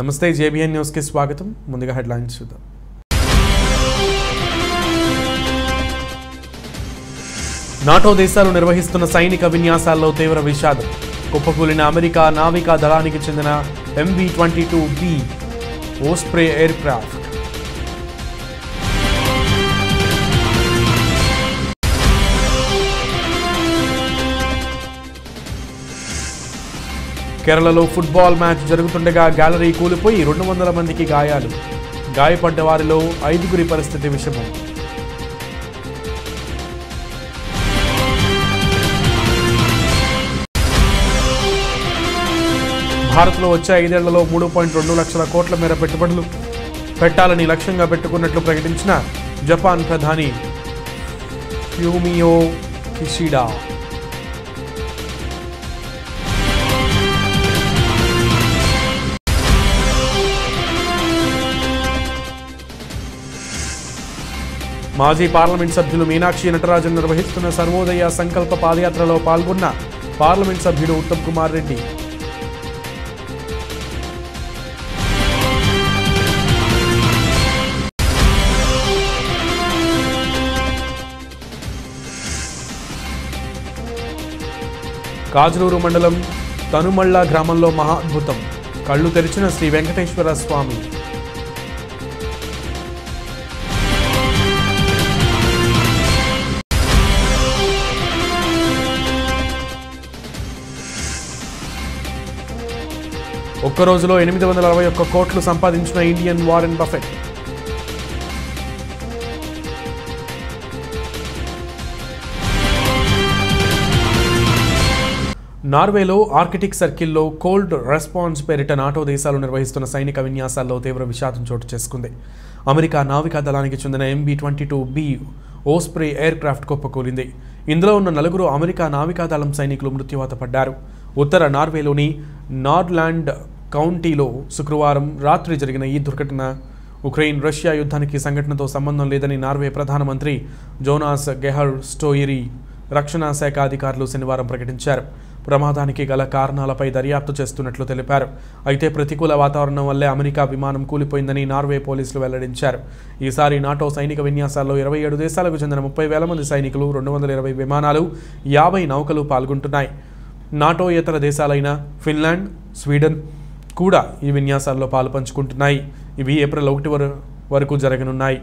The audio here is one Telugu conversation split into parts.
నమస్తే జేబీఎన్ న్యూస్ కి స్వాగతం. ముందుగా హెడ్లైన్స్ చూద్దాం. నాటో దేశాలు నిర్వహిస్తున్న సైనిక విన్యాసాల్లో తీవ్ర విషాదం. కుప్పకూలిన అమెరికా నావికా దళానికి చెందిన MV-22B ఓస్ప్రే ఎయిర్ క్రాఫ్ట్. కేరళలో ఫుట్బాల్ మ్యాచ్ జరుగుతుండగా గ్యాలరీ కూలిపోయి 200 మందికి గాయాలు. గాయపడ్డ వారిలో 5గురి పరిస్థితి విషమం. భారత్లో వచ్చే 5 ఏళ్లలో 3.2 లక్షల కోట్ల మేర పెట్టుబడులు పెట్టాలని లక్ష్యంగా పెట్టుకున్నట్లు ప్రకటించిన జపాన్ ప్రధాని ఫ్యూమియో కిషిడా. మాజీ పార్లమెంట్ సభ్యులు మీనాక్షి నటరాజన్ నిర్వహిస్తున్న సర్వోదయ సంకల్ప పాదయాత్రలో పాల్గొన్న పార్లమెంట్ సభ్యుడు ఉత్తమ్ కుమార్ రెడ్డి. కాజలూరు మండలం తనుమళ్ళ గ్రామంలో మహా అద్భుతం. కళ్ళు తెరిచిన శ్రీ వెంకటేశ్వర స్వామి. ఒక్క రోజులో 861 కోట్లు సంపాదించిన ఇండియన్ వారెన్ బఫెట్. నార్వేలో ఆర్కిటిక్ సర్కిల్లో కోల్డ్ రెస్పాన్స్ పేరిట నాటో దేశాలు నిర్వహిస్తున్న సైనిక విన్యాసాల్లో తీవ్ర విషాదం చోటు చేసుకుంది. అమెరికా నావికా దళానికి చెందిన MV-22B ఓస్ప్రే ఎయిర్ క్రాఫ్ట్ కుప్పకూలింది. ఇందులో ఉన్న 4 అమెరికా నావికా దళం సైనికులు మృత్యువాత పడ్డారు. ఉత్తర నార్వేలోని నార్లాండ్ కౌంటీలో శుక్రవారం రాత్రి జరిగిన ఈ దుర్ఘటన ఉక్రెయిన్ రష్యా యుద్ధానికి సంఘటనతో సంబంధం లేదని నార్వే ప్రధానమంత్రి జోనాస్ గెహర్ స్టోయిరీ రక్షణ శాఖ అధికారులు శనివారం ప్రకటించారు. ప్రమాదానికి గల కారణాలపై దర్యాప్తు చేస్తున్నట్లు తెలిపారు. అయితే ప్రతికూల వాతావరణం వల్లే అమెరికా విమానం కూలిపోయిందని నార్వే పోలీసులు వెల్లడించారు. ఈసారి నాటో సైనిక విన్యాసాల్లో 27 దేశాలకు చెందిన 30,000 మంది సైనికులు, 220 విమానాలు, 50 నౌకలు పాల్గొంటున్నాయి. నాటో ఇతర దేశాలైన ఫిన్లాండ్, స్వీడన్ కూడా ఈ విన్యాసాల్లో పాలుపంచుకుంటున్నాయి. ఇవి ఏప్రిల్ 1 వరకు జరగనున్నాయి.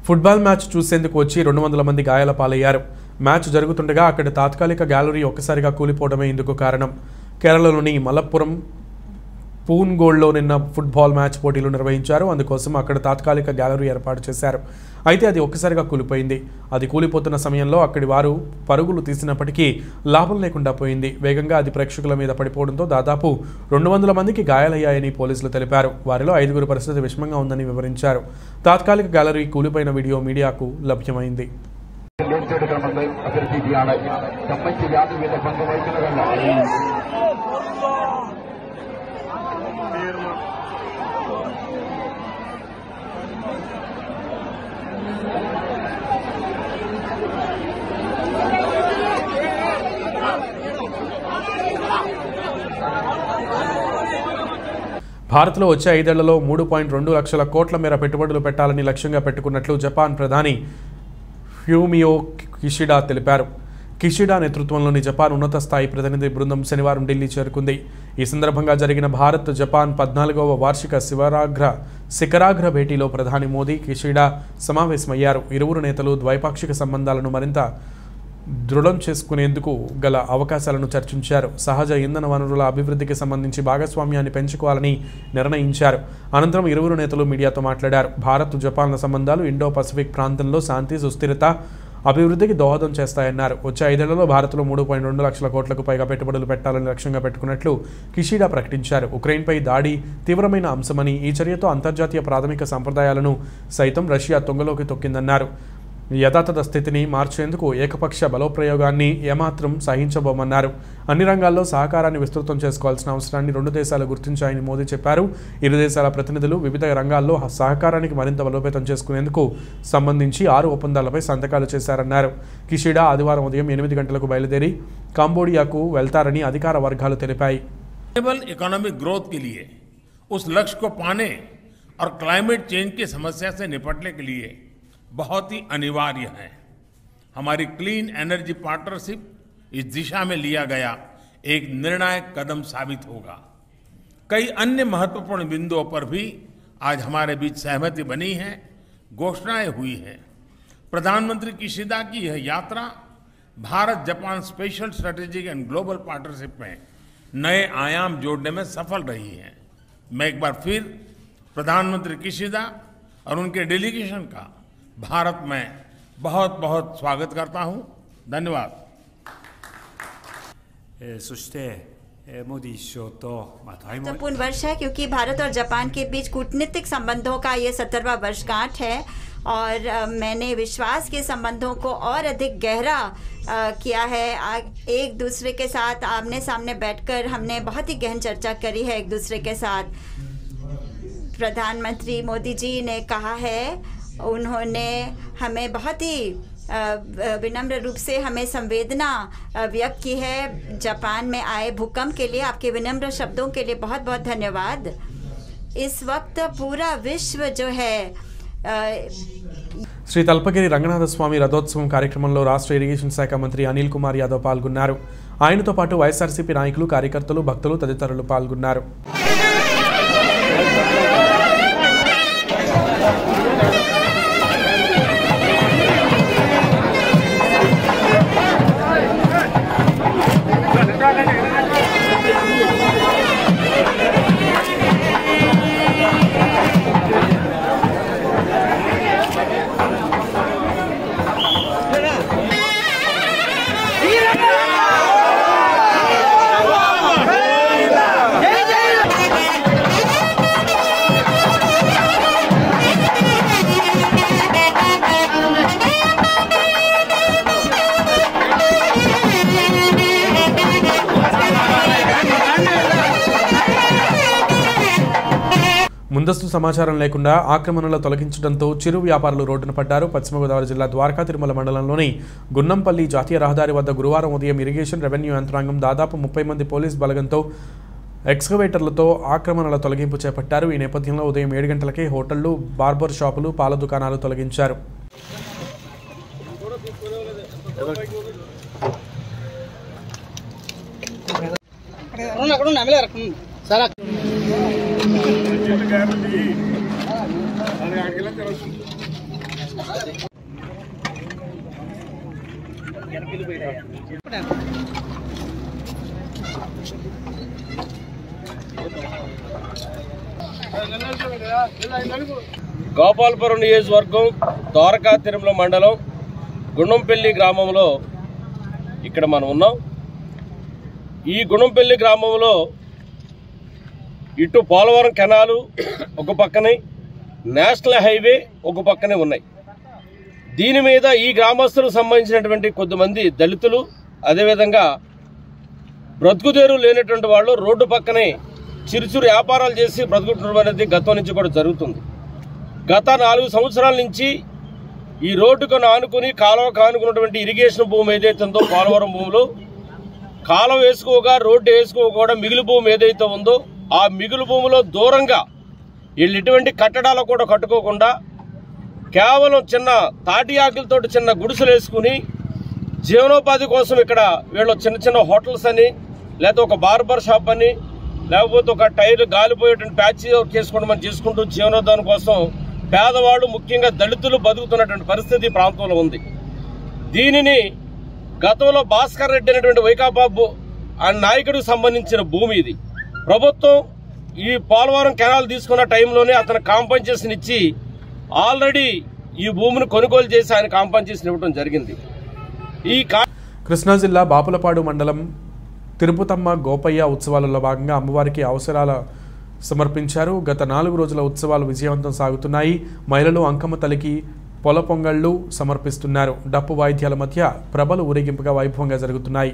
ఫుట్బాల్ మ్యాచ్ చూసేందుకు వచ్చి 200 మంది గాయాల పాలయ్యారు. మ్యాచ్ జరుగుతుండగా అక్కడ తాత్కాలిక గ్యాలరీ ఒక్కసారిగా కూలిపోవడమే ఇందుకు కారణం. కేరళలోని మలప్పురం పూన్గోడ్లో నిన్న ఫుట్బాల్ మ్యాచ్ పోటీలు నిర్వహించారు. అందుకోసం అక్కడ తాత్కాలిక గ్యాలరీ ఏర్పాటు చేశారు. అయితే అది ఒక్కసారిగా కూలిపోయింది. అది కూలిపోతున్న సమయంలో అక్కడి వారు పరుగులు తీసినప్పటికీ లాభం లేకుండా పోయింది. వేగంగా అది ప్రేక్షకుల మీద పడిపోవడంతో దాదాపు 200 మందికి గాయాలయ్యాయని పోలీసులు తెలిపారు. వారిలో 5గురి పరిస్థితి విషమంగా ఉందని వివరించారు. తాత్కాలిక గ్యాలరీ కూలిపోయిన వీడియో మీడియాకు లభ్యమైంది. భారత్లో వచ్చే 5 ఏళ్లలో 3.2 లక్షల కోట్ల మేర పెట్టుబడులు పెట్టాలని లక్ష్యంగా పెట్టుకున్నట్లు జపాన్ ప్రధాని ఫ్యూమియో కిషిడా తెలిపారు. కిషిడా నేతృత్వంలోని జపాన్ ఉన్నత స్థాయి ప్రతినిధి బృందం శనివారం ఢిల్లీ చేరుకుంది. ఈ సందర్భంగా జరిగిన భారత్ జపాన్ 14వ వార్షిక శిఖరాగ్ర భేటీలో ప్రధాని మోదీ, కిషిడా సమావేశమయ్యారు. ఇరువురు నేతలు ద్వైపాక్షిక సంబంధాలను మరింత దృఢం చేసుకునేందుకు గల అవకాశాలను చర్చించారు. సహజ ఇంధన వనరుల అభివృద్ధికి సంబంధించి భాగస్వామ్యాన్ని పెంచుకోవాలని నిర్ణయించారు. అనంతరం ఇరువురు నేతలు మీడియాతో మాట్లాడారు. భారత్ జపాన్ల సంబంధాలు ఇండో పసిఫిక్ ప్రాంతంలో శాంతి, సుస్థిరత, అభివృద్ధికి దోహదం చేస్తాయన్నారు. వచ్చే 5 ఏళ్లలో భారత్లో 3.2 లక్షల కోట్లకు పైగా పెట్టుబడులు పెట్టాలని లక్ష్యంగా పెట్టుకున్నట్లు కిషిడా ప్రకటించారు. ఉక్రెయిన్పై దాడి తీవ్రమైన అంశమని, ఈ చర్యతో అంతర్జాతీయ ప్రాథమిక సంప్రదాయాలను సైతం రష్యా తొంగలోకి తొక్కిందన్నారు. యథాతథ స్థితిని మార్చేందుకు ఏకపక్ష బలోప్రయోగాన్ని ఏమాత్రం సహించబోమన్నారు. అన్ని రంగాల్లో సహకారాన్ని విస్తృతం చేసుకోవాల్సిన అవసరాన్ని 2 దేశాలు గుర్తించాయని మోదీ చెప్పారు. ఇరు దేశాల ప్రతినిధులు వివిధ రంగాల్లో సహకారానికి మరింత బలోపేతం చేసుకునేందుకు సంబంధించి 6 ఒప్పందాలపై సంతకాలు చేశారన్నారు. కిషిడా ఆదివారం ఉదయం 8 గంటలకు బయలుదేరి కంబోడియాకు వెళ్తారని అధికార వర్గాలు తెలిపాయి. इकोनॉमिक ग्रोथ के लिए उस लक्ष्य को पाने और क्लाइमेट चेंज की समस्या से निपटने के लिए बहुत ही अनिवार्य है। हमारी क्लीन एनर्जी पार्टनरशिप इस दिशा में लिया गया एक निर्णायक कदम साबित होगा। कई अन्य महत्वपूर्ण बिंदुओं पर भी आज हमारे बीच सहमति बनी है, घोषणाएं हुई हैं। प्रधानमंत्री किशिदा की यह यात्रा Bharat Japan special strategic and global partnership में नए आयाम जोड़ने में सफल रही है। मैं एक बार फिर प्रधानमंत्री किशिदा और उनके डेलीगेशन का भारत में बहुत बहुत स्वागत करता हूं। धन्यवाद। そしてモディ首相と対話 महत्वपूर्ण वर्ष है क्योंकि भारत और जापान के बीच कूटनीतिक संबंधों का ये 17वां वर्षगांठ है और मैंने विश्वास के संबंधों को और अधिक गहरा किया है। एक दूसरे के साथ आमने सामने बैठकर हमने बहुत ही गहन चर्चा करी है एक दूसरे के साथ। प्रधानमंत्री मोदी जी ने कहा है, उन्होंने हमें बहुत ही विनम्र रूप से हमें संवेदना व्यक्त की है। जापान में आए भूकंप के लिए आपके विनम्र शब्दों के लिए बहुत बहुत धन्यवाद। इस वक्त पूरा विश्व जो है శ్రీ తల్పగిరి రంగనాథ స్వామి రథోత్సవం కార్యక్రమంలో రాష్ట్ర ఇరిగేషన్ శాఖ మంత్రి అనిల్ కుమార్ యాదవ్ పాల్గొన్నారు. ఆయనతో పాటు వైఎస్ఆర్సీపీ నాయకులు, కార్యకర్తలు, భక్తులు తదితరులు పాల్గొన్నారు. ముందస్తు సమాచారం లేకుండా ఆక్రమణలు తొలగించడంతో చిరు వ్యాపారులు రోడ్డున పడ్డారు. పశ్చిమ గోదావరి జిల్లా ద్వారకా తిరుమల మండలంలోని గున్నంపల్లి జాతీయ రహదారి వద్ద గురువారం ఉదయం ఇరిగేషన్ రెవెన్యూ యంత్రాంగం దాదాపు 30 మంది పోలీస్ బలగంతో ఎక్స్కవేటర్లతో ఆక్రమణల తొలగింపు చేపట్టారు. ఈ నేపథ్యంలో ఉదయం 7 గంటలకే హోటళ్లు, బార్బర్ షాపులు, పాల దుకాణాలు తొలగించారు. గోపాలపురం నియోజకవర్గం ద్వారకా తిరుమల మండలం గుణంపల్లి గ్రామంలో ఇక్కడ మనం ఉన్నాం. ఈ గుణంపల్లి గ్రామంలో ఇటు పోలవరం కెనాలు ఒక పక్కనే, నేషనల్ హైవే ఒక పక్కనే ఉన్నాయి. దీని మీద ఈ గ్రామస్తులకు సంబంధించినటువంటి కొద్దిమంది దళితులు, అదేవిధంగా బ్రతుకుదేరు లేనటువంటి వాళ్ళు రోడ్డు పక్కనే చిరుచురు వ్యాపారాలు చేసి బ్రతుకుతుండడం అనేది గతం నుంచి కూడా జరుగుతుంది. గత 4 సంవత్సరాల నుంచి ఈ రోడ్డుకు ఆనుకుని కాలువకు ఆనుకున్నటువంటి ఇరిగేషన్ భూమి ఏదైతే ఉందో పోలవరం భూమిలో కాలువ వేసుకోగా రోడ్డు వేసుకోకుండా మిగులు భూమి ఏదైతే ఉందో ఆ మిగులు భూమిలో దూరంగా వీళ్ళు ఎటువంటి కట్టడాలు కూడా కట్టుకోకుండా కేవలం చిన్న తాటి ఆకులతో చిన్న గుడిసెలు వేసుకుని జీవనోపాధి కోసం ఇక్కడ వీళ్ళు చిన్న చిన్న హోటల్స్ అని, లేకపోతే ఒక బార్బర్ షాప్ అని, లేకపోతే ఒక టైర్ గాలిపోయేటువంటి ప్యాచ్ చేసుకోవడం చేసుకుంటూ జీవనోపాధి కోసం పేదవాళ్ళు, ముఖ్యంగా దళితులు బతుకుతున్నటువంటి పరిస్థితి ప్రాంతంలో ఉంది. దీనిని గతంలో భాస్కర్ రెడ్డి అనేటువంటి వైకాపా ఆ నాయకుడికి సంబంధించిన భూమి ఇది. ప్రభుత్వం ఈ పోలవరం కెనాల్ తీసుకున్న టైంలోనే అతను కాంపన్సేషన్ ఇచ్చి ఆల్రెడీ ఈ భూమిని కొనుగోలు చేసి ఆయన కాంపన్సేషన్ ఇవ్వడం జరిగింది. కృష్ణా జిల్లా బాపులపాడు మండలం తిరుపతమ్మ గోపయ్య ఉత్సవాలలో భాగంగా అమ్మవారికి అవసరాల సమర్పించారు. గత 4 రోజుల ఉత్సవాలు విజయవంతం సాగుతున్నాయి. మహిళలు అంకమ్మ తల్లికి పొల పొంగళ్లు సమర్పిస్తున్నారు. డప్పు వాయిద్యాల మధ్య ప్రభలు ఊరేగింపుగా వైభవంగా జరుగుతున్నాయి.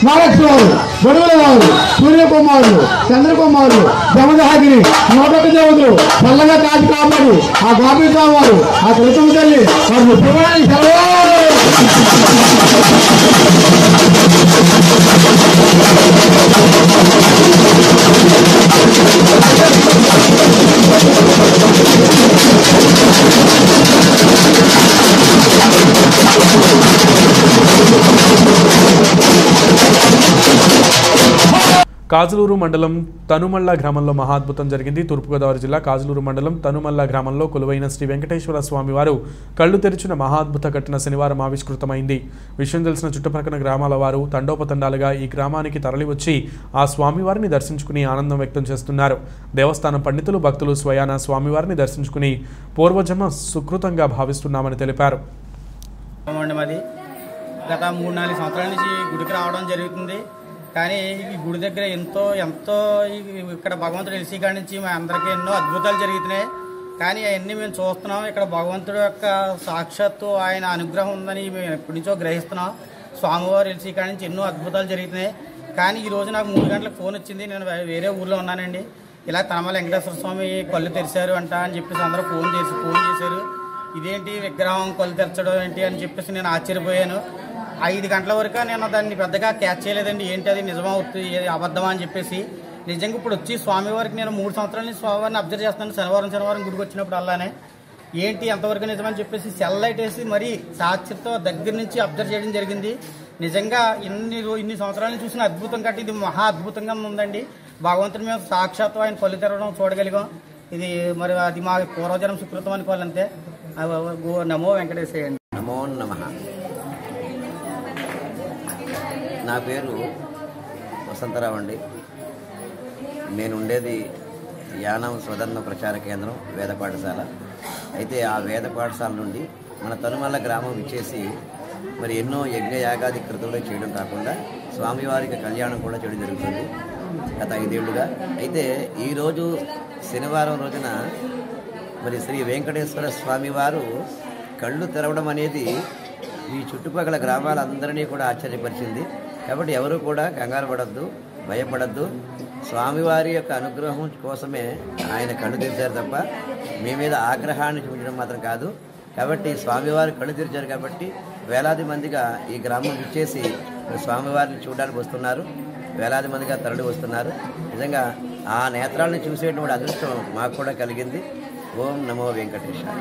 నాగేశ్వరరావు, గొడవలరావు, సూర్యకుమారులు, చంద్రకుమారులు, జమదహాగిరి, 101 దేవతలు చల్లగా కాచి కాపాడు ఆ గోపీస్వామి వారు, ఆ తులసమ్మ తల్లి వారు ముఖ్యమైన కాజులూరు మండలం తనుమల్ల గ్రామంలో మహాద్భుతం జరిగింది. తూర్పుగోదావరి జిల్లా కాజులూరు మండలం తనుమల్ల గ్రామంలో కొలువైన శ్రీ వెంకటేశ్వర స్వామి వారు కళ్ళు తెరిచిన మహాద్భుత ఘటన శనివారం ఆవిష్కృతమైంది. విషయం తెలిసిన చుట్టుపక్కల గ్రామాల వారు తండోపతండాలుగా ఈ గ్రామానికి తరలివచ్చి ఆ స్వామివారిని దర్శించుకుని ఆనందం వ్యక్తం చేస్తున్నారు. దేవస్థానం పండితులు, భక్తులు స్వయాన స్వామివారిని దర్శించుకుని పూర్వజన్మ సుకృతంగా భావిస్తున్నామని తెలిపారు. గత 3-4 సంవత్సరాల నుంచి గుడికి రావడం జరుగుతుంది. కానీ ఈ గుడి దగ్గర ఎంతో ఇక్కడ భగవంతుడు వెలిసి కాడి నుంచి మా అందరికీ ఎన్నో అద్భుతాలు జరుగుతున్నాయి. కానీ అవన్నీ మేము చూస్తున్నాం. ఇక్కడ భగవంతుడు యొక్క సాక్షాత్తు ఆయన అనుగ్రహం ఉందని మేము ఎప్పటి నుంచో గ్రహిస్తున్నాం. స్వామివారు వెలిసి కాడి నుంచి ఎన్నో అద్భుతాలు జరుగుతున్నాయి. కానీ ఈ రోజు నాకు 3 గంటలకు ఫోన్ వచ్చింది. నేను వేరే ఊర్లో ఉన్నానండి. ఇలా తనమల వెంకటేశ్వర స్వామి కళ్ళు తెరిచారు అంట అని చెప్పేసి అందరూ ఫోన్ చేశారు. ఇదేంటి విగ్రహం కళ్ళు తెరచడం ఏంటి అని చెప్పేసి నేను ఆశ్చర్యపోయాను. 5 గంటల వరకు నేను దాన్ని పెద్దగా క్యాచ్ చేయలేదండి. ఏంటి అది నిజమా అబద్ధమా అని చెప్పేసి. నిజంగా ఇప్పుడు వచ్చి స్వామివారికి నేను 3 సంవత్సరాల నుంచి స్వామివారిని అబ్జర్వ్ చేస్తాను. శనివారం గుడికి వచ్చినప్పుడు అలానే ఏంటి ఎంతవరకు నిజమని చెప్పేసి సెల్ లైట్ వేసి మరీ సాక్షితో దగ్గర నుంచి అబ్జర్వ్ చేయడం జరిగింది. నిజంగా ఇన్ని సంవత్సరాలను చూసిన అద్భుతం కంటే ఇది మహా అద్భుతంగా ఉందండి. భగవంతుని మేము సాక్షాత్తు ఆయన కళ్ళు తెరవడం చూడగలిగాం. ఇది మరి అది మా పూర్వజనం సుకృతం అనుకోవాలంతే. నమో వెంకటేశ్వర. నమో నమః. నా పేరు వసంతరావు అండి. నేను ఉండేది యానం స్వధర్మ ప్రచార కేంద్రం వేద పాఠశాల. అయితే ఆ వేద పాఠశాల నుండి మన తనుమల్ల గ్రామం ఇచ్చేసి మరి ఎన్నో యజ్ఞ యాగాది కృతులు చేయడం కాకుండా స్వామివారికి కళ్యాణం కూడా చేయడం జరుగుతుంది గత 5 ఏళ్లుగా. అయితే ఈరోజు శనివారం రోజున మరి శ్రీ వెంకటేశ్వర స్వామివారు కళ్ళు తెరవడం అనేది ఈ చుట్టుపక్కల గ్రామాలందరినీ కూడా ఆశ్చర్యపరిచింది. కాబట్టి ఎవరు కూడా కంగారు పడద్దు, భయపడద్దు. స్వామివారి యొక్క అనుగ్రహం కోసమే ఆయన కళ్ళు తెరిచారు తప్ప మీ మీద ఆగ్రహాన్ని చూపించడం మాత్రం కాదు. కాబట్టి స్వామివారు కళ్ళు తెరిచారు కాబట్టి వేలాది మందిగా ఈ గ్రామం ఇచ్చేసి స్వామివారిని చూడడానికి వస్తున్నారు. వేలాది మందిగా తరలి వస్తున్నారు. నిజంగా ఆ నేత్రాలను చూసేటువంటి అదృష్టం మాకు కూడా కలిగింది. ఓం నమో వెంకటేశాయ.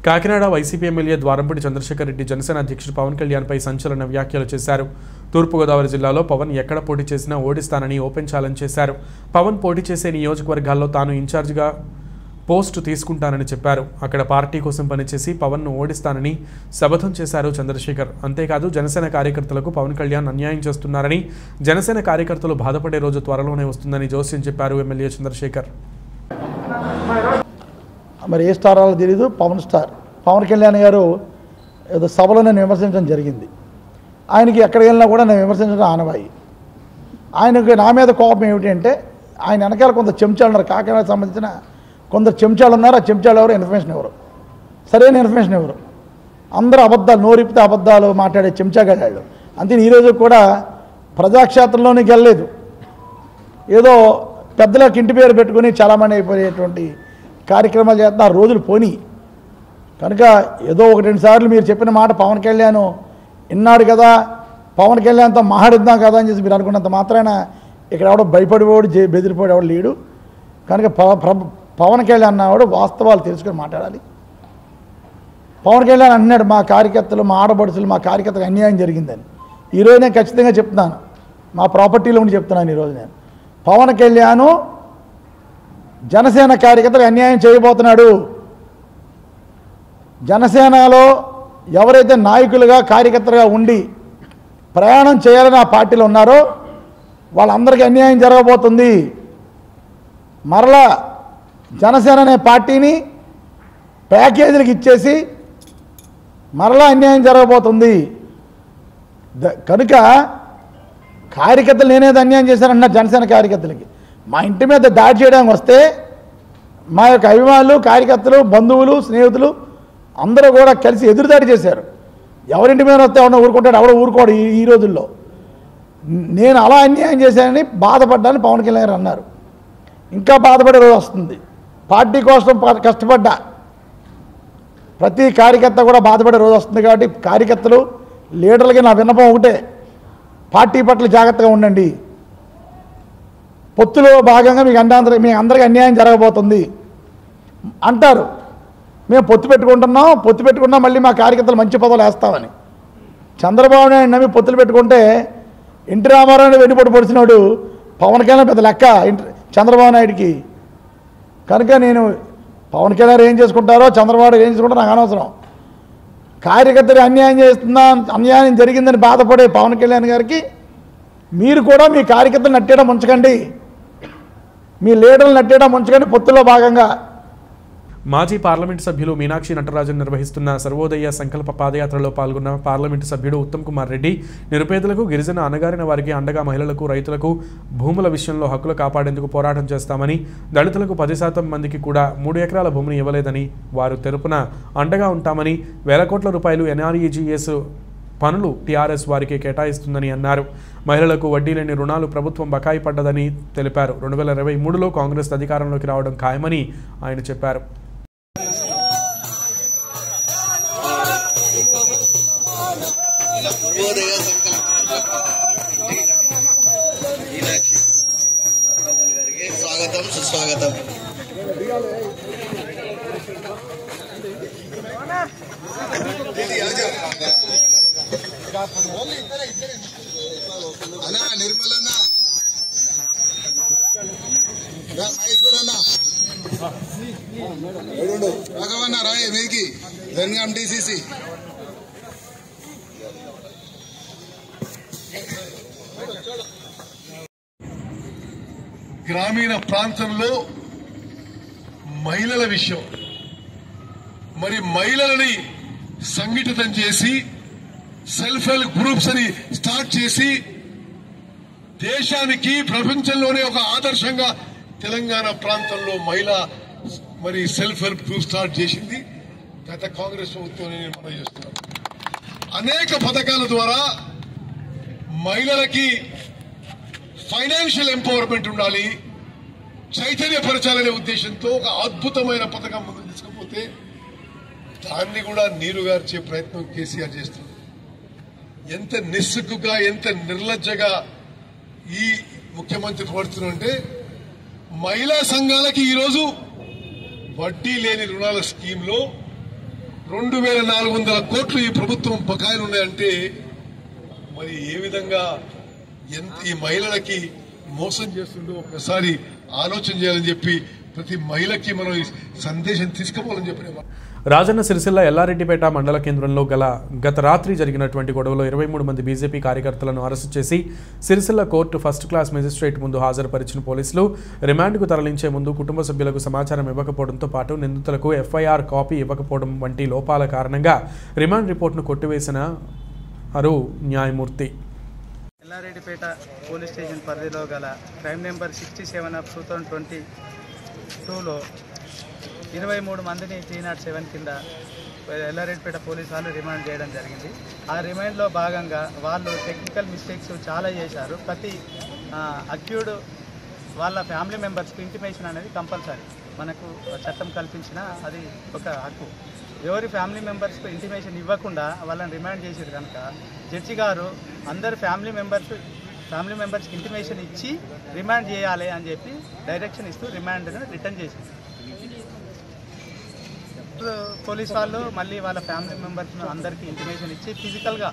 కాకినాడ వైసీపీ ఎమ్మెల్యే ద్వారంపూడి చంద్రశేఖర్ రెడ్డి జనసేన అధ్యక్షుడు పవన్ కళ్యాణ్పై సంచలన వ్యాఖ్యలు చేశారు. తూర్పుగోదావరి జిల్లాలో పవన్ ఎక్కడ పోటీ చేసినా ఓడిస్తానని ఓపెన్ ఛాలెంజ్ చేశారు. పవన్ పోటీ చేసే నియోజకవర్గాల్లో తాను ఇన్ఛార్జిగా పోస్టు తీసుకుంటానని చెప్పారు. అక్కడ పార్టీ కోసం పనిచేసి పవన్ను ఓడిస్తానని శపథం చేశారు చంద్రశేఖర్. అంతేకాదు జనసేన కార్యకర్తలకు పవన్ కళ్యాణ్ అన్యాయం చేస్తున్నారని, జనసేన కార్యకర్తలు బాధపడే రోజు త్వరలోనే వస్తుందని జోస్యం చెప్పారు ఎమ్మెల్యే చంద్రశేఖర్. మరి ఏ స్టార్ అలా తెలీదు, పవన్ కళ్యాణ్ గారు ఏదో సభలో నేను విమర్శించడం జరిగింది. ఆయనకి ఎక్కడికి వెళ్ళినా కూడా నేను విమర్శించడం ఆనవాయి. ఆయనకి నా మీద కోపం ఏమిటి అంటే ఆయన వెనకాల కొంత చెంచాలు ఉన్నారు. కాకినాడకు సంబంధించిన కొందరు చెంచాలు ఉన్నారు. ఆ చెంచాలు ఎవరు? ఇన్ఫర్మేషన్ ఎవరు? సరైన ఇన్ఫర్మేషన్ ఎవరు? అందరూ అబద్ధాలు, నోరిపితే అబద్ధాలు మాట్లాడే చెంచాగాళ్ళు. అంతే ఈరోజు కూడా ప్రజాక్షేత్రంలోనికి వెళ్ళలేదు. ఏదో పెద్దలకు ఇంటి పేరు పెట్టుకుని చాలామంది అయిపోయేటువంటి కార్యక్రమాలు చేస్తున్న రోజులు పోని. కనుక ఏదో 1-2 సార్లు మీరు చెప్పిన మాట పవన్ కళ్యాణ్ విన్నాడు కదా, పవన్ కళ్యాణ్తో మాట్లాడిద్దాం కదా అని చెప్పి మీరు అనుకున్నంత మాత్రాన ఇక్కడ ఎవడో భయపడిపోడు, బెదిరిపోడు ఎవడు లేడు. కనుక పవన్ కళ్యాణ్ అన్నవాడు వాస్తవాలు తెలుసుకొని మాట్లాడాలి. పవన్ కళ్యాణ్ అన్నాడు మా కార్యకర్తలు, మా ఆడబడుచులు, మా కార్యకర్తలకు అన్యాయం జరిగిందని. ఈరోజు నేను ఖచ్చితంగా చెప్తున్నాను, మా ప్రాపర్టీలో ఉండి చెప్తున్నాను. ఈరోజు నేను పవన్ కళ్యాణ్ జనసేన కార్యకర్తలకు అన్యాయం చేయబోతున్నాడు. జనసేనలో ఎవరైతే నాయకులుగా కార్యకర్తలుగా ఉండి ప్రయాణం చేయాలని ఆ పార్టీలో ఉన్నారో వాళ్ళందరికీ అన్యాయం జరగబోతుంది. మరలా జనసేన అనే పార్టీని ప్యాకేజీలకు ఇచ్చేసి మరలా అన్యాయం జరగబోతుంది. కనుక కార్యకర్తలు నేనేది అన్యాయం చేశానన్నారు జనసేన కార్యకర్తలకి. మా ఇంటి మీద దాడి చేయడానికి వస్తే మా యొక్క అభిమానులు, కార్యకర్తలు, బంధువులు, స్నేహితులు అందరూ కూడా కలిసి ఎదురుదాడి చేశారు. ఎవరింటి మీద వస్తే ఎవడో ఊరుకుంటాడు, ఎవడో ఊరుకోడు ఈ రోజుల్లో. నేను అలా అన్యాయం చేశానని బాధపడ్డాను పవన్ కళ్యాణ్ గారు అన్నారు. ఇంకా బాధపడే రోజు వస్తుంది. పార్టీ కోసం కష్టపడ్డా ప్రతి కార్యకర్త కూడా బాధపడే రోజు వస్తుంది. కాబట్టి కార్యకర్తలు, లీడర్లకి నా విన్నపం ఒకటే, పార్టీ పట్ల జాగ్రత్తగా ఉండండి. పొత్తులో భాగంగా మీ అందరికీ అన్యాయం జరగబోతుంది అంటారు. మేము పొత్తు పెట్టుకున్నా మళ్ళీ మా కార్యకర్తలు మంచి పదవులు వేస్తామని. చంద్రబాబు నాయుడు నమ్మి పొత్తులు పెట్టుకుంటే ఎన్టీ రామారావు వెన్నుపోటు పొడిచినాడు పవన్ కళ్యాణ్ పెద్ద లెక్క చంద్రబాబు నాయుడికి. కనుక నేను పవన్ కళ్యాణ్ ఏం చేసుకుంటారో, చంద్రబాబు ఏం చేసుకుంటారో నాకు అనవసరం. కార్యకర్తలు అన్యాయం జరిగిందని బాధపడే పవన్ కళ్యాణ్ గారికి మీరు కూడా మీ కార్యకర్తలు నట్టేయడం ఉంచకండి, మీ లీడర్లు నట్టేయడం ఉంచకండి. పొత్తులో భాగంగా మాజీ పార్లమెంటు సభ్యులు మీనాక్షి నటరాజన్ నిర్వహిస్తున్న సర్వోదయ సంకల్ప పాదయాత్రలో పాల్గొన్న పార్లమెంటు సభ్యుడు ఉత్తమ్ కుమార్ రెడ్డి నిరుపేదలకు, గిరిజన అణగారిన వారికి అండగా మహిళలకు, రైతులకు భూముల విషయంలో హక్కులు కాపాడేందుకు పోరాటం చేస్తామని, దళితులకు 10% మందికి కూడా 3 ఎకరాల భూమిని ఇవ్వలేదని, వారు తెరుపున అండగా ఉంటామని, వేల కోట్ల రూపాయలు NREGS పనులు టీఆర్ఎస్ వారికి కేటాయిస్తుందని అన్నారు. మహిళలకు వడ్డీ లేని రుణాలు ప్రభుత్వం బకాయి పడ్డదని తెలిపారు. 2023లో కాంగ్రెస్ అధికారంలోకి రావడం ఖాయమని ఆయన చెప్పారు. స్వాగతం, సుస్వాగతం. అన్నా నిర్మలన్న, మహేశ్వరన్న, రాఘవన్న రాయ మీదికి జనగాం DCC. గ్రామీణ ప్రాంతంలో మహిళల విషయం, మరి మహిళలని సంఘటితం చేసి సెల్ఫ్ హెల్ప్ గ్రూప్స్ అని స్టార్ట్ చేసి దేశానికి, ప్రపంచంలోనే ఒక ఆదర్శంగా తెలంగాణ ప్రాంతంలో మహిళ మరి సెల్ఫ్ హెల్ప్ గ్రూప్ స్టార్ట్ చేసింది గత కాంగ్రెస్ ప్రభుత్వం. నేను మనం చేస్తున్నాను. అనేక పథకాల ద్వారా మహిళలకి ఫైనాన్షియల్ ఎంపవర్మెంట్ ఉండాలి, చైతన్యపరచాలనే ఉద్దేశంతో ఒక అద్భుతమైన పథకం ముందుకు తీసుకుపోతే దాన్ని కూడా నీరుగార్చే ప్రయత్నం కేసీఆర్ చేస్తున్నారు. ఎంత నిస్సిగ్గుగా, ఎంత నిర్లజ్జగా ఈ ముఖ్యమంత్రి పడుతున్నారంటే, మహిళా సంఘాలకి ఈరోజు వడ్డీ లేని రుణాల స్కీమ్లో 2400 కోట్లు ఈ ప్రభుత్వం బకాయిలు ఉన్నాయంటే మరి ఏ విధంగా ఈ మహిళలకి మోసం చేస్తుండో ఒకసారి ఆలోచన చేయాలని చెప్పి ప్రతి మహిళకి మనం ఈ సందేశం తీసుకుపోవాలని చెప్పి. రాజన్న సిరిసిల్ల ఎల్లారెడ్డిపేట మండల కేంద్రంలో గత రాత్రి జరిగినటువంటి గొడవలో 23 మంది బీజేపీ కార్యకర్తలను అరెస్టు చేసి Sircilla court first class magistrate ముందు హాజరుపరిచిన పోలీసులు రిమాండ్కు తరలించే ముందు కుటుంబ సభ్యులకు సమాచారం ఇవ్వకపోవడంతో పాటు నిందితులకు FIR కాపీ ఇవ్వకపోవడం వంటి లోపాల కారణంగా రిమాండ్ రిపోర్టును కొట్టివేసిన న్యాయమూర్తి. ఎల్లారెడ్డిపేట పోలీస్ స్టేషన్ పరిధిలో గల క్రైమ్ నెంబర్ 67/2022లో 23 మందిని 307 కింద ఎల్లారెడ్డిపేట పోలీసు వాళ్ళు రిమాండ్ చేయడం జరిగింది. ఆ రిమాండ్లో భాగంగా వాళ్ళు టెక్నికల్ మిస్టేక్స్ చాలా చేశారు. ప్రతి అక్యూడ్ వాళ్ళ ఫ్యామిలీ మెంబర్స్కి ఇంటిమేషన్ అనేది కంపల్సరీ, మనకు చట్టం కల్పించిన అది ఒక హక్కు. ఎవరి ఫ్యామిలీ మెంబర్స్కి ఇంటిమేషన్ ఇవ్వకుండా వాళ్ళని రిమాండ్ చేసేది కనుక జడ్జి గారు అందరు ఫ్యామిలీ మెంబర్స్కి ఇంటిమేషన్ ఇచ్చి రిమాండ్ చేయాలి అని చెప్పి డైరెక్షన్ ఇస్తూ రిమాండ్ను రిటర్న్ చేసింది. పోలీస్ వాళ్ళు మళ్ళీ వాళ్ళ ఫ్యామిలీ మెంబర్స్ అందరికీ ఇంటిమేషన్ ఇచ్చి ఫిజికల్గా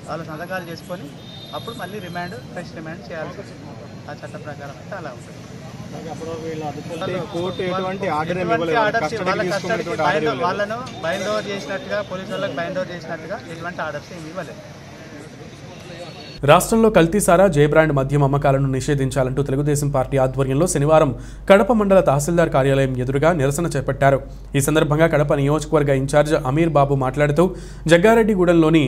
వాళ్ళ సంతకాలు చేసుకొని అప్పుడు మళ్ళీ ఫ్రెష్ రిమాండ్ చేయాల్సి వస్తుంది. ఆ చట్ట ప్రకారం అయితే అలా ఉంటుంది. వాళ్ళను బైండ్ ఓవర్ చేసినట్టుగా, పోలీసు వాళ్ళకి బైండ్ ఓవర్ చేసినట్టుగా ఎటువంటి ఆర్డర్స్ ఏమి ఇవ్వలేదు. రాష్ట్రంలో కల్తీసారా, జయబ్రాండ్ మద్యం అమ్మకాలను నిషేధించాలంటూ తెలుగుదేశం పార్టీ ఆధ్వర్యంలో శనివారం కడప మండల తహసీల్దార్ కార్యాలయం ఎదురుగా నిరసన చేపట్టారు. ఈ సందర్భంగా కడప నియోజకవర్గ ఇన్ఛార్జ్ అమీర్ బాబు మాట్లాడుతూ జగ్గారెడ్డిగూడెంలోని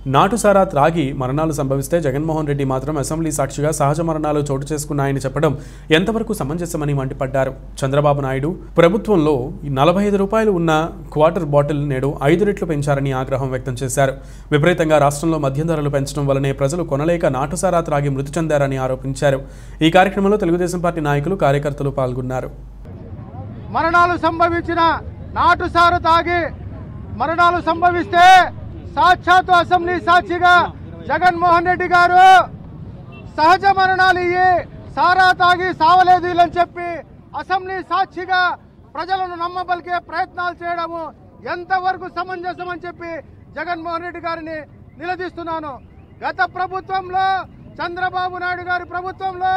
నాటుసారా త్రాగి మరణాలు సంభవిస్తే జగన్మోహన్ రెడ్డి మాత్రం అసెంబ్లీ సాక్షిగా సహజ మరణాలు చోటు చేసుకున్నాయని చెప్పడం ఎంతవరకు సమంజసమని మండిపడ్డారు. చంద్రబాబు నాయుడు ప్రభుత్వంలో 45 రూపాయలు ఉన్న క్వార్టర్ బాటిల్ నేడు 5 రెట్లు పెంచారని ఆగ్రహం వ్యక్తం చేశారు. విపరీతంగా రాష్ట్రంలో మద్యం ధరలు పెంచడం వల్లనే ప్రజలు కొనలేక నాటుసారా త్రాగి మృతి చెందారని ఆరోపించారు. ఈ కార్యక్రమంలో తెలుగుదేశం పార్టీ నాయకులు, కార్యకర్తలు పాల్గొన్నారు. మరణాలు సంభవించిన నాటుసారా తాగి మరణాలు సంభవిస్తే సాక్షాత్తు అసెంబ్లీ సాక్షిగా జగన్మోహన్ రెడ్డి గారు సహజ మరణాలు ఇయ్యి సారా తాగి సావలేదు అని చెప్పి అసెంబ్లీ సాక్షిగా ప్రజలను నమ్మబలికే ప్రయత్నాలు చేయడము ఎంతవరకు సమంజసం అని చెప్పి జగన్మోహన్ రెడ్డి గారిని నిలదీస్తున్నాను. గత ప్రభుత్వంలో చంద్రబాబు నాయుడు గారి ప్రభుత్వంలో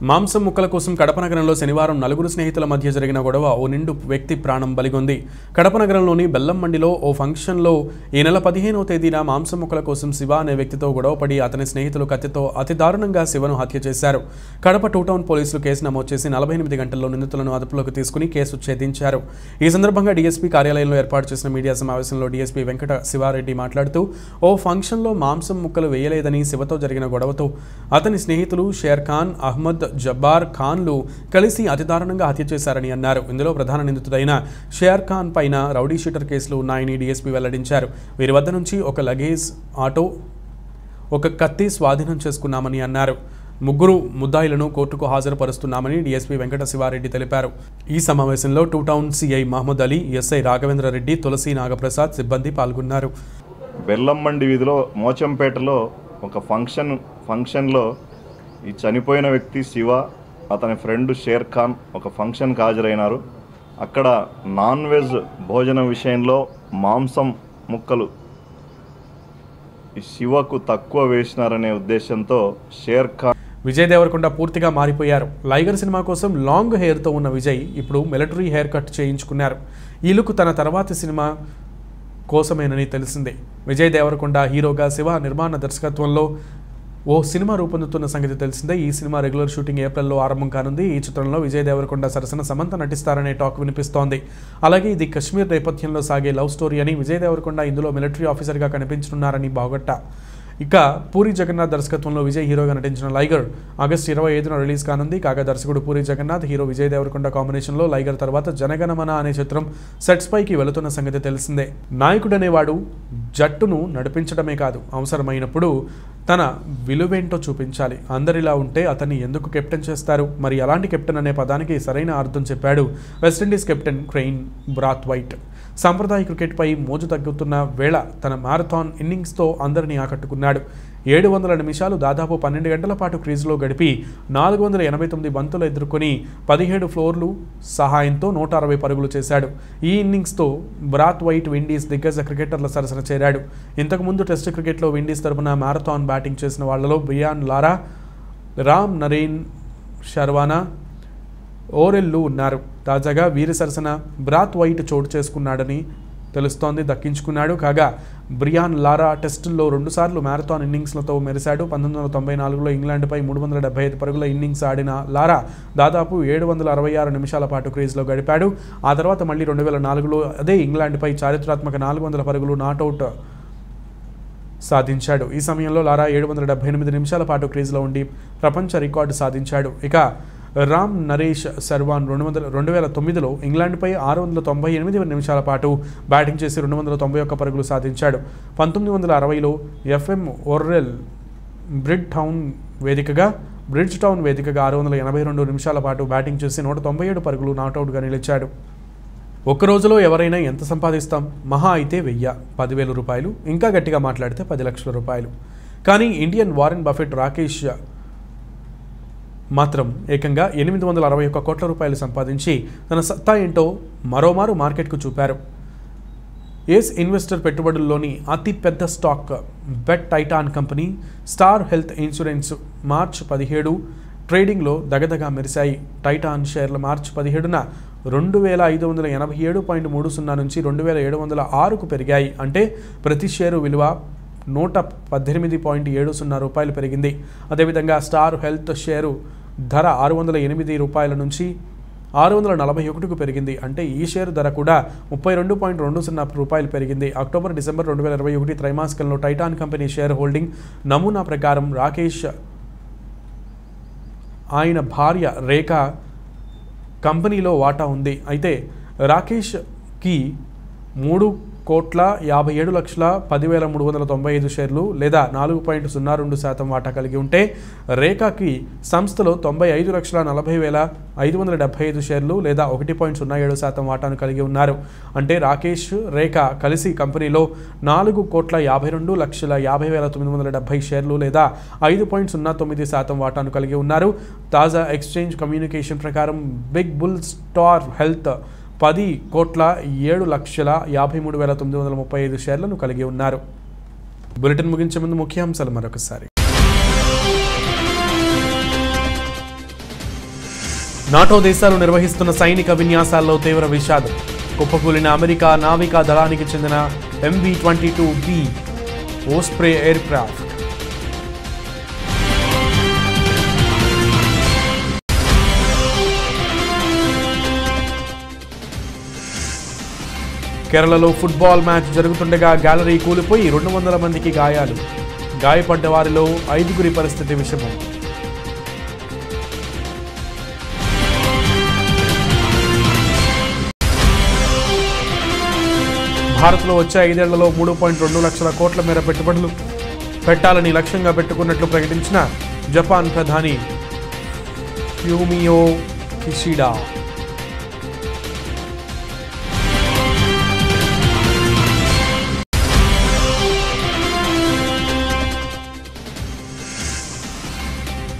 మాంసం ముక్కల కోసం కడప నగరంలో శనివారం 4 స్నేహితుల మధ్య జరిగిన గొడవ ఓ నిండు వ్యక్తి ప్రాణం బలిగొంది. కడప నగరంలోని బెల్లం మండిలో ఓ ఫంక్షన్లో ఈ నెల 15వ తేదీన మాంసం ముక్కల కోసం శివ అనే వ్యక్తితో గొడవపడి అతని స్నేహితులు కత్తితో అతి దారుణంగా శివను హత్య చేశారు. కడప 2 టౌన్ పోలీసులు కేసు నమోదు చేసి 48 గంటల్లో నిందితులను అదుపులోకి తీసుకుని కేసు ఛేదించారు. ఈ సందర్భంగా డీఎస్పీ కార్యాలయంలో ఏర్పాటు చేసిన మీడియా సమావేశంలో డీఎస్పీ వెంకట శివారెడ్డి మాట్లాడుతూ ఓ ఫంక్షన్లో మాంసం ముక్కలు వేయలేదని శివతో జరిగిన గొడవతో అతని స్నేహితులు షేర్ ఖాన్, అహ్మద్ జబ్బార్ ఖాన్లు కలిసి అతి దారుణంగా హత్య చేశారని అన్నారు. ఇందులో ప్రధాన నిందితుడైన షేర్ ఖాన్ పైన రౌడీ షీటర్ కేసులు ఉన్నాయని డీఎస్పీ వెల్లడించారు. వీరి వద్ద నుంచి ఒక లగేజ్ ఆటో, ఒక కత్తి స్వాధీనం చేసుకున్నామని అన్నారు. 3 ముద్దాయిలను కోర్టుకు హాజరుపరుస్తున్నామని డీఎస్పీ వెంకట శివారెడ్డి తెలిపారు. ఈ సమావేశంలో 2 town CI Mohammed Ali, SI Raghavendra Reddy, Tulasi Nagaprasad సిబ్బంది పాల్గొన్నారు. బెల్లంమండి వీధిలో మోచంపేటలో ఒక ఫంక్షన్లో ఈ చనిపోయిన వ్యక్తి శివ, అతని ఫ్రెండ్ షేర్ ఖాన్ ఒక ఫంక్షన్కి హాజరైనారు. అక్కడ నాన్ వెజ్ భోజనం విషయంలో మాంసం ముక్కలు ఈ శివకు తక్కువ వేసినారనే ఉద్దేశంతో షేర్ ఖాన్. విజయ్ దేవరకొండ పూర్తిగా మారిపోయారు. లైగర్ సినిమా కోసం లాంగ్ హెయిర్తో ఉన్న విజయ్ ఇప్పుడు మిలిటరీ హెయిర్ కట్ చేయించుకున్నారు. ఈ లుక్ తన తర్వాతి సినిమా కోసమేనని తెలిసిందే. విజయ్ దేవరకొండ హీరోగా, శివ నిర్మాణ దర్శకత్వంలో ఓ సినిమా రూపొందుతున్న సంగతి తెలిసిందే. ఈ సినిమా రెగ్యులర్ షూటింగ్ ఏప్రిల్లో ఆరంభం కానుంది. ఈ చిత్రంలో విజయ్ దేవరకొండ సరసన సమంత నటిస్తారనే టాక్ వినిపిస్తోంది. అలాగే ఇది కశ్మీర్ నేపథ్యంలో సాగే లవ్ స్టోరీ అని, విజయ్ దేవరకొండ ఇందులో మిలిటరీ ఆఫీసర్గా కనిపించనున్నారని బాగొట్ట. ఇక పూరి జగన్నాథ్ దర్శకత్వంలో విజయ్ హీరోగా నటించిన లైగర్ ఆగస్టు 25న రిలీజ్ కానుంది. కాగా దర్శకుడు పూరి జగన్నాథ్, హీరో విజయ్ దేవరకొండ కాంబినేషన్లో లైగర్ తర్వాత జనగణమన అనే చిత్రం సెట్స్ పైకి వెళుతున్న సంగతి తెలిసిందే. నాయకుడనేవాడు జట్టును నడిపించడమే కాదు, అవసరమైనప్పుడు తన విలువేంటో చూపించాలి. అందరిలా ఉంటే అతన్ని ఎందుకు కెప్టెన్ చేస్తారు? మరి అలాంటి కెప్టెన్ అనే పదానికి సరైన అర్థం చెప్పాడు వెస్టిండీస్ కెప్టెన్ క్రెయిన్ బ్రాత్వైట్. సాంప్రదాయ క్రికెట్పై మోజు తగ్గుతున్న వేళ తన మారథాన్ ఇన్నింగ్స్తో అందరినీ ఆకట్టుకున్నాడు. 700 నిమిషాలు దాదాపు 12 గంటల పాటు క్రీజులో గడిపి 489 బంతులు ఎదుర్కొని 17 ఫ్లోర్లు సహాయంతో 160 పరుగులు చేశాడు. ఈ ఇన్నింగ్స్తో బ్రాత్వైట్ విండీస్ దిగ్గజ క్రికెటర్ల సరసన చేరాడు. ఇంతకుముందు టెస్ట్ క్రికెట్లో విండీస్ తరపున మారథాన్ బ్యాటింగ్ చేసిన వాళ్లలో బ్రియాన్ లారా, రామ్ నరేన్ శర్వానా, ఓరెల్లు ఉన్నారు. తాజాగా వీరి సరసన బ్రాత్వైట్ చోటు చేసుకున్నాడని తెలుస్తోంది, దక్కించుకున్నాడు. కాగా బ్రియాన్ లారా టెస్టుల్లో 2 సార్లు మ్యారథాన్ ఇన్నింగ్స్లతో మెరిశాడు. 1994లో ఇంగ్లాండ్పై 375 పరుగుల ఇన్నింగ్స్ ఆడిన లారా దాదాపు 766 నిమిషాల పాటు క్రీజ్లో గడిపాడు. ఆ తర్వాత మళ్ళీ 2004లో అదే ఇంగ్లాండ్పై చారిత్రాత్మక 400 పరుగులు నాట్అవుట్ సాధించాడు. ఈ సమయంలో లారా 778 నిమిషాల పాటు క్రీజ్లో ఉండి ప్రపంచ రికార్డు సాధించాడు. ఇక రామ్ నరేష్ శర్వాన్ 2009లో ఇంగ్లాండ్పై 698 నిమిషాల పాటు బ్యాటింగ్ చేసి 291 పరుగులు సాధించాడు. 1960లో ఎఫ్ఎం ఓర్రెల్ బ్రిడ్జ్ టౌన్ వేదికగా 682 నిమిషాల పాటు బ్యాటింగ్ చేసి 197 పరుగులు నాట్అవుట్గా నిలిచాడు. ఒక్కరోజులో ఎవరైనా ఎంత సంపాదిస్తాం? మహా అయితే 1000, 10,000 రూపాయలు, ఇంకా గట్టిగా మాట్లాడితే 10 లక్షల రూపాయలు. కానీ ఇండియన్ వారెన్ బఫెట్ రాకేష్ మాత్రం ఏకంగా 861 కోట్ల రూపాయలు సంపాదించి తన సత్తా ఏంటో మరోమారు మార్కెట్కు చూపారు. ఏస్ ఇన్వెస్టర్ పెట్టుబడుల్లోని అతి పెద్ద stock bet Titan company Star Health insurance మార్చి 17 ట్రేడింగ్లో దగదగా మెరిశాయి. టైటాన్ షేర్ల మార్చి 17న 2587.30 నుంచి 2706కు పెరిగాయి. అంటే ప్రతి షేరు విలువ 118.70 రూపాయలు పెరిగింది. అదేవిధంగా స్టార్ హెల్త్ షేరు ధర 608 రూపాయల నుంచి 641కు పెరిగింది. అంటే ఈ షేరు ధర కూడా 32.20 రూపాయలు పెరిగింది. అక్టోబర్ డిసెంబర్ 2021 త్రైమాసికంలో టైటాన్ కంపెనీ షేర్ హోల్డింగ్ నమూనా ప్రకారం రాకేష్ ఆయన భార్య రేఖ కంపెనీలో వాటా ఉంది. అయితే రాకేష్కి 3,57,10,395 షేర్లు లేదా 4.02% వాటా కలిగి ఉంటే రేఖకి సంస్థలో 95,40,575 షేర్లు లేదా 1.07% వాటాను కలిగి ఉన్నారు. అంటే రాకేష్ రేఖ కలిసి కంపెనీలో 4,52,50,970 షేర్లు లేదా 5.09% వాటాను కలిగి ఉన్నారు. తాజా ఎక్స్చేంజ్ కమ్యూనికేషన్ ప్రకారం బిగ్ బుల్ స్టార్ హెల్త్ 10,07,53,935 షేర్లను కలిగి ఉన్నారు. బులెటిన్ ముగించే ముందు ముఖ్యాంశాలు మరొకసారి. నాటో దేశాలు నిర్వహిస్తున్న సైనిక విన్యాసాల్లో తీవ్ర విషాదం. కుప్పకూలిన అమెరికా నావికా దళానికి చెందిన MV-22B ఓస్ప్రే ఎయిర్ క్రాఫ్ట్. కేరళలో ఫుట్బాల్ మ్యాచ్ జరుగుతుండగా గ్యాలరీ కూలిపోయి 200 మందికి గాయాలు. గాయపడ్డ వారిలో 5గురి పరిస్థితి విషమం. భారత్లో వచ్చే 5 ఏళ్లలో 3.2 లక్షల కోట్ల మేర పెట్టుబడులు పెట్టాలని లక్ష్యంగా పెట్టుకున్నట్లు ప్రకటించిన జపాన్ ప్రధాని ఫ్యూమియో కిషిడా.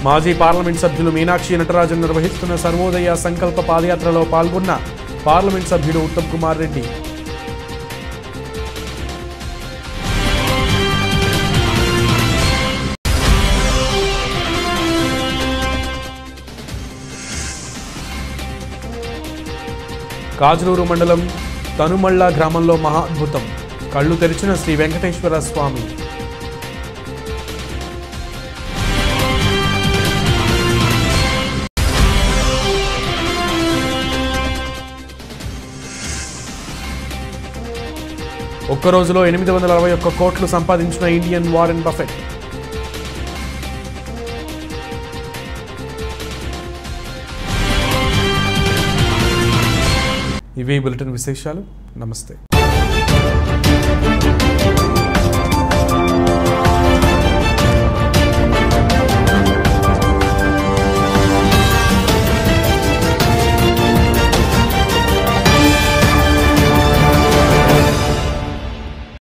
మాజీ పార్లమెంట్ సభ్యులు మీనాక్షి నటరాజన్ నిర్వహిస్తున్న సర్వోదయ సంకల్ప పాదయాత్రలో పాల్గొన్న పార్లమెంట్ సభ్యుడు ఉత్తమ్ కుమార్ రెడ్డి. కాజలూరు మండలం తనుమళ్ళ గ్రామంలో మహా అద్భుతం. కళ్ళు తెరిచిన శ్రీ వెంకటేశ్వర స్వామి. ఒక్క రోజులో 861 కోట్లు సంపాదించిన ఇండియన్ వారెన్ బఫెట్. ఇవి బులెటిన్ విశేషాలు. నమస్తే.